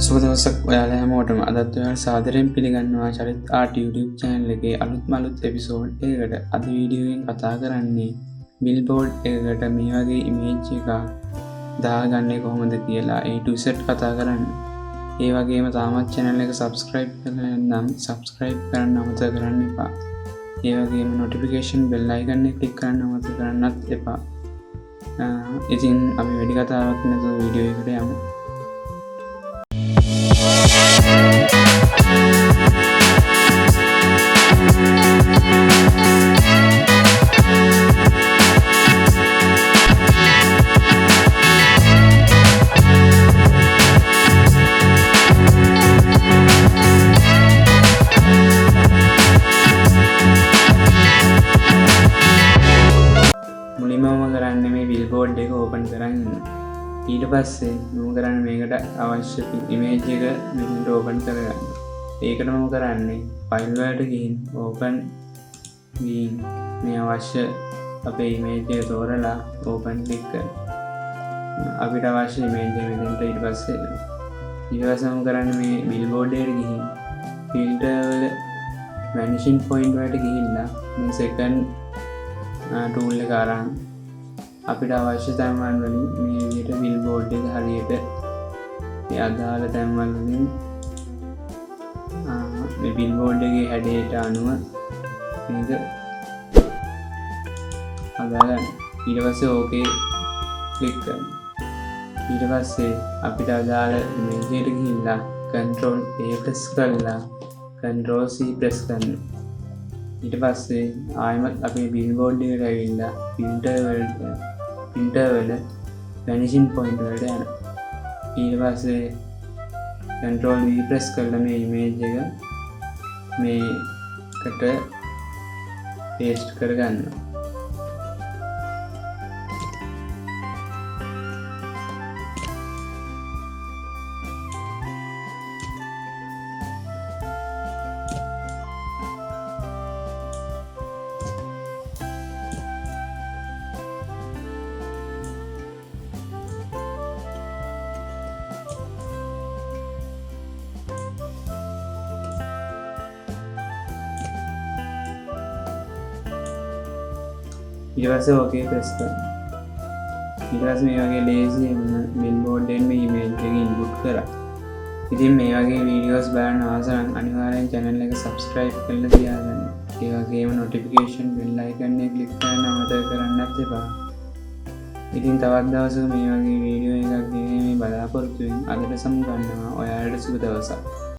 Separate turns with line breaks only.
සුබ දවසක් ඔයාලා හැමෝටම. අදත් ඔයාලා සාදරයෙන් පිළිගන්නවා චරිත් ආර්ට් YouTube channel එකේ අලුත් එපිසෝඩ් එකකට. අද වීඩියෝ එකෙන් කතා කරන්නේ බිල්බෝඩ් එකකට මේ වගේ ඉමේජ් එකක් දාගන්නේ කොහොමද කියලා A to Z කතා කරන්නේ. ඒ වගේම තාමත් channel එක subscribe කරලා නැත්නම් subscribe කරන්න අමතක කරන්න එපා. ඒ වගේම notification bell icon එක click කරන්න අමතක කරන්නත් එපා. ඉතින් අපි වැඩි කතාවක් නැතුව වීඩියෝ එකට යමු. මුලින්ම කරන්නේ මේ බිල්බෝඩ් එක ඕපන් කරන් ඉන්න. ඊට පස්සේ මම කරන්නේ මේකට අවශ්‍ය ඉමේජ් එක මෙතනට ඕපන් කරගන්න. ඒකට මම කරන්නේ ෆයිල් වලට ගිහින් ඕපන් ගිහින් මේ අවශ්‍ය අපේ ඉමේජ් එක තෝරලා ඕපන් ක්ලික් කරනවා. අපිට අවශ්‍ය ඉමේජ් එක මෙතනට ඊට පස්සේ මම කරන්නේ මේ බිල්බෝඩ් එකට ගිහින් ෆිල්ටර් වල vanishing point වලට ගිහිල්ලා මේ second tool එක අරන් අපිට අවශ්‍ය තැන්වල වලින් මේ විදිහට බිල්බෝඩ් එක හරියට මේ අදාළ තැන්වල වලින් මේ බිල්බෝඩ් එකේ හැඩයට අනුව මේක අදාළ ඊට පස්සේ ඕකේ ක්ලික් කරනවා. ඊට පස්සේ අපිට අදාළ ඉමේජ් එකට ගිහිල්ලා control A press කරලා control C press කරනවා. ඊට පස්සේ ආයෙමත් අපේ බිල්බෝඩ් එකට ඇවිල්ලා filter වල vanishing point වලට යනවා. ඊට පස්සේ control V press කරලා මේ image එක මේකට paste කරගන්නවා. ඊට පස්සේ ඕකේ ප්‍රෙස් කරනවා. ඊට පස්සේ මේ වගේ lazy බිල්බෝඩ් එකෙන් මේ image එක input කරා. ඉතින් මේ වගේ වීඩියෝස් බලන්න ආස නම් අනිවාර්යෙන් channel එක subscribe කරලා තියාගන්න. ඒ වගේම notification bell icon එක click කරන්න අමතක කරන්නත් එපා. ඉතින් තවත් දවසක මේ වගේ වීඩියෝ එකක් ගෙනීමේ බලාපොරොත්තු වෙමින් අදට සමු ගන්නවා. ඔයාලට සුබ දවසක්.